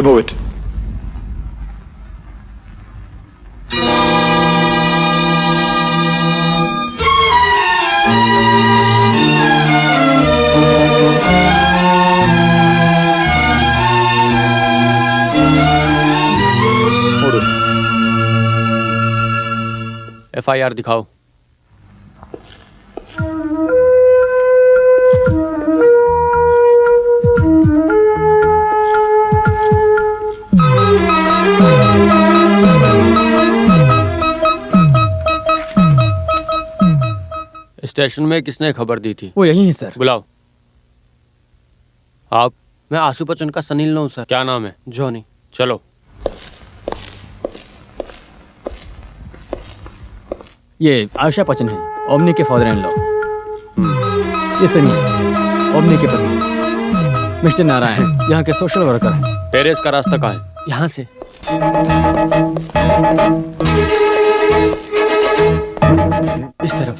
Remove it. FIR दिखाओ। Station में किसने खबर दी थी? वो यही है सर। बुलाओ। आप? मैं आशु बच्चन का सनी हूँ सर। क्या नाम है? जॉनी। चलो। ये आयशा बच्चन है, ओमनी के फादर इन लॉ। ये सनी है, ओमनी के पति। मिस्टर नारायण यहाँ के सोशल वर्कर हैं। टेरेस का रास्ता कहाँ है? यहाँ से। इस तरफ।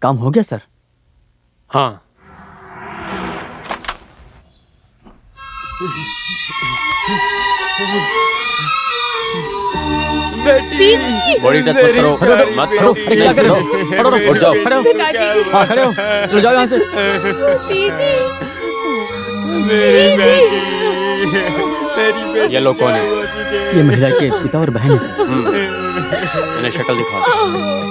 काम हो गया सर? हाँ। बेटी, बॉडी टच मत करो। मत करो। अरे क्या कर रहे हो? उठ जाओ। पिताजी, हाँ खड़े हो, चलो जाओ यहाँ से। दीदी, मेरी बेटी, मेरी बेटी। ये लोग कौन है? ये महिला के पिता और बहन है सर। इन्हें शक्ल दिखाओ।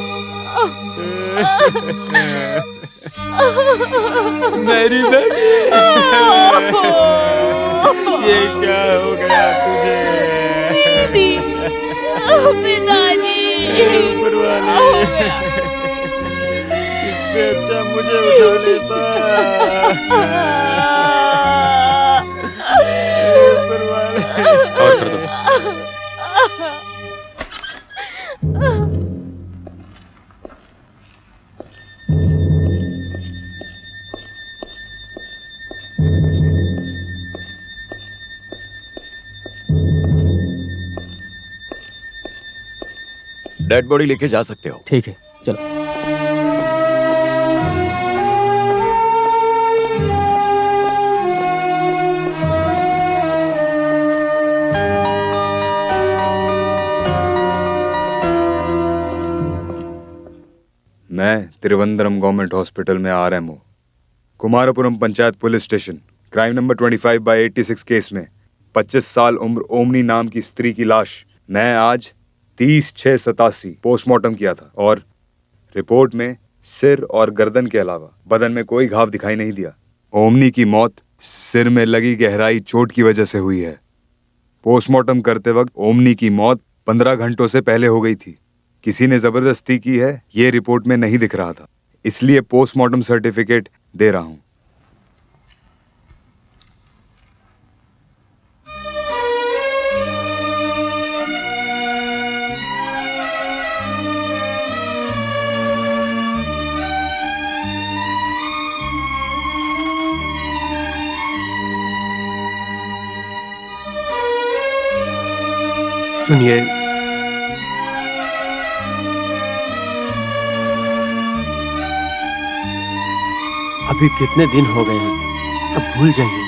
मेरी बेटी, ये क्या हो गया तुझे? दीदी, पिताजी, ऊपर वाले, इससे अच्छा मुझे उठा लेता। ऊपर वाले। और कर दो। डेड बॉडी लेके जा सकते हो। ठीक है, चलो। मैं त्रिवंद्रम गवर्नमेंट हॉस्पिटल में RM हूँ। Kumarpuram panchayat police station, crime number 25/86 case में 25 साल उम्र ओमनी नाम की स्त्री की लाश मैं आज 30/6/87 पोस्टमार्टम किया था और रिपोर्ट में सिर और गर्दन के अलावा बदन में कोई घाव दिखाई नहीं दिया। ओमनी की मौत सिर में लगी गहराई चोट की वजह से हुई है। पोस्टमार्टम करते वक्त ओमनी की मौत 15 घंटों से पहले हो गई थी। किसी ने जबरदस्ती की है ये रिपोर्ट में नहीं दिख रहा था, इसलिए पोस्टमार्टम सर्टिफिकेट दे रहा हूं। सुनिए, अभी कितने दिन हो गए हैं, अब भूल जाइए।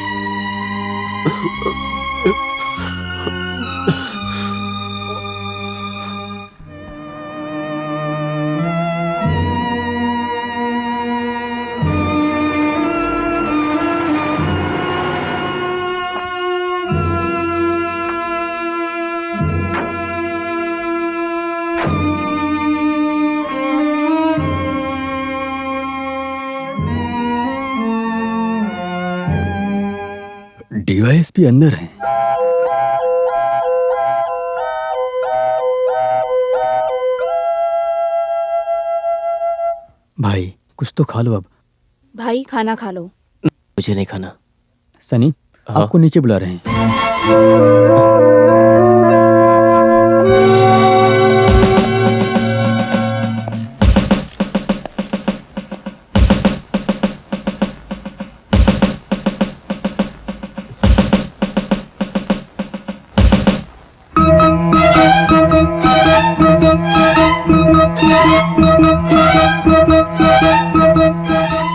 डीवाईएसपी अंदर हैं। भाई कुछ तो खा लो अब। भाई खाना खा लो। मुझे नहीं खाना। सनी हाँ? आपको नीचे बुला रहे हैं।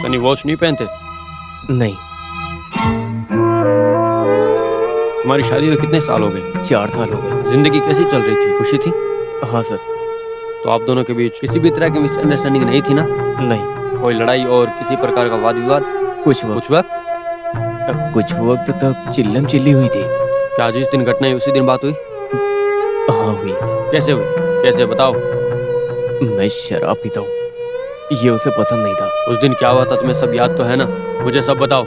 सनी वॉच नहीं पहनते? नहीं। तुम्हारी शादी हुए कितने साल हो गए? 4 साल हो गए। जिंदगी कैसी चल रही थी? खुशी थी? हाँ सर। तो आप दोनों के बीच किसी भी तरह की मिसअंडरस्टैंडिंग नहीं थी ना? नहीं। कोई लड़ाई और किसी प्रकार का वाद विवाद? कुछ वक्त तक चिल्लम चिल्ली हुई थी। क्या जिस दिन घटना हुई उसी दिन बात हुई? हाँ हुई। कैसे हुई? कैसे बताओ। मैं शराब पीता हूँ, ये उसे पसंद नहीं था। उस दिन क्या हुआ था तुम्हें सब याद तो है ना? मुझे सब बताओ।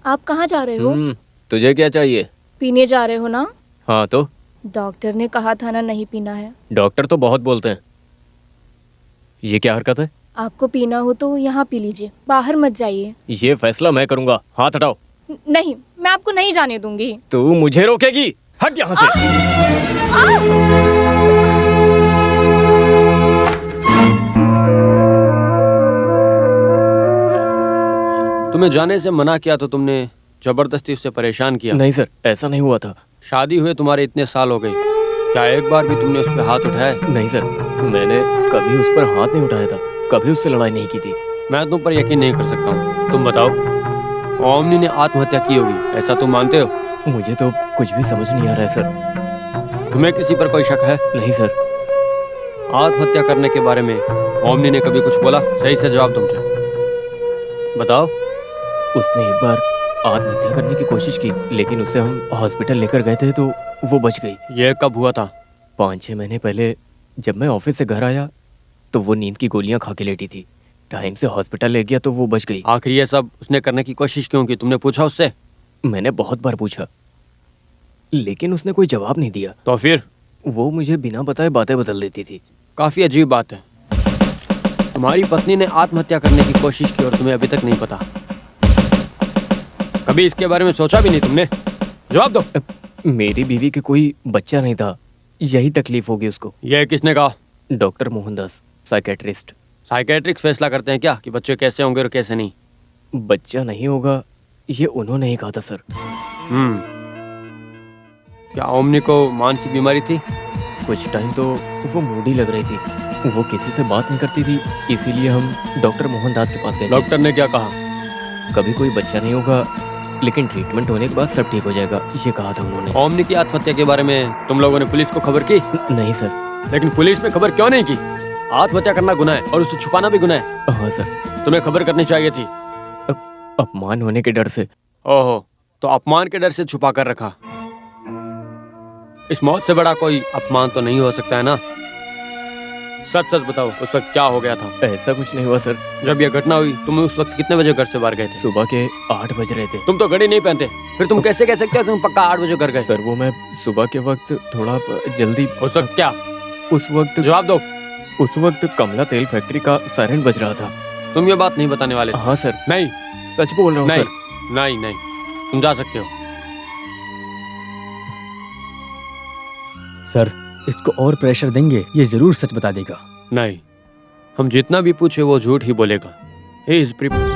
आप कहाँ जा रहे हो? तुझे क्या चाहिए? पीने जा रहे हो ना? हाँ तो डॉक्टर ने कहा था ना नहीं पीना है। डॉक्टर तो बहुत बोलते हैं। ये क्या हरकत है? आपको पीना हो तो यहाँ पी लीजिए, बाहर मत जाइए। ये फैसला मैं करूंगा। हाथ हटाओ। नहीं, मैं आपको नहीं जाने दूंगी। तू मुझे रोकेगी? हट यहाँ से। तुम्हें जाने से मना किया तो तुमने जबरदस्ती उससे परेशान किया? नहीं सर, ऐसा नहीं हुआ था। शादी हुए तुम्हारे इतने साल हो गए, क्या एक बार भी तुमने उस पर हाथ उठाया? नहीं सर, मैंने कभी उस पर हाथ नहीं उठाया था, कभी उससे लड़ाई नहीं की थी। मैं तुम पर यकीन नहीं कर सकता हूँ। तुम बताओ, ओमनी ने आत्महत्या की होगी, ऐसा तुम मानते हो? मुझे तो कुछ भी समझ नहीं आ रहा है सर। तुम्हें किसी पर कोई शक है? नहीं सर। आत्महत्या करने के बारे में ओमनी ने कभी कुछ बोला? सही से जवाब दो मुझे। बताओ। उसने एक बार आत्महत्या करने की कोशिश की, लेकिन उसे हम हॉस्पिटल लेकर गए थे तो वो बच गई। ये कब हुआ था? 5-6 महीने पहले। जब मैं ऑफिस से घर आया तो वो नींद की गोलियां खा के लेटी थी। टाइम से हॉस्पिटल ले गया तो वो बच गई। आखिर ये सब उसने करने की कोशिश क्यों की? तुमने पूछा उससे? मैंने बहुत बार पूछा, लेकिन उसने कोई जवाब नहीं दिया। तो फिर? वो मुझे बिना बताए बातें बदल देती थी। काफी अजीब बात है। तुम्हारी पत्नी ने आत्महत्या करने की कोशिश की और तुम्हें अभी तक नहीं पता? कभी इसके बारे में सोचा भी नहीं तुमने? जवाब दो। मेरी बीवी के कोई बच्चा नहीं था, यही तकलीफ होगी उसको। यह किसने कहा? Doctor Mohandas, psychiatrist. साइकेट्रिस्ट फैसला करते हैं क्या कि बच्चे कैसे होंगे और कैसे नहीं? बच्चा नहीं होगा ये उन्होंने ही कहा था सर। क्या ओमनी को मानसिक बीमारी थी? कुछ टाइम तो वो मूडी लग रही थी, वो किसी से बात नहीं करती थी, इसीलिए हम डॉक्टर मोहनदास के पास गए। डॉक्टर ने क्या कहा? कभी कोई बच्चा नहीं होगा, लेकिन ट्रीटमेंट होने के बाद सब ठीक हो जाएगा, ये कहा था उन्होंने। ओमनी की आत्महत्या के बारे में तुम लोगों ने पुलिस को खबर की? नहीं सर। लेकिन पुलिस ने खबर क्यों नहीं की? आत्महत्या करना गुनाह है और उसे छुपाना भी गुनाह है। हाँ सर। तुम्हें खबर करनी चाहिए थी। अपमान होने के डर से। ओहो, तो अपमान के डर से छुपा कर रखा। इस मौत से बड़ा कोई अपमान तो नहीं हो सकता है ना? सच सच बताओ, उस वक्त क्या हो गया था? ऐसा कुछ नहीं हुआ सर। जब यह घटना हुई तुम उस वक्त कितने बजे घर से बाहर गए थे? सुबह के 8 बज रहे थे। तुम तो घड़ी नहीं पहनते, फिर तुम कैसे कह सकते हो तुम पक्का 8 बजे घर गए? सर वो मैं सुबह के वक्त थोड़ा जल्दी। उस वक्त क्या? उस वक्त जवाब दो। उस वक्त कमला तेल फैक्ट्री का सायरन बज रहा था। तुम ये बात नहीं बताने वाले थे? हाँ सर। नहीं, सच बोल रहा हूँ सर। नहीं नहीं, तुम जा सकते हो। सर इसको और प्रेशर देंगे, ये जरूर सच बता देगा। नहीं, हम जितना भी पूछे वो झूठ ही बोलेगा। He is prepared.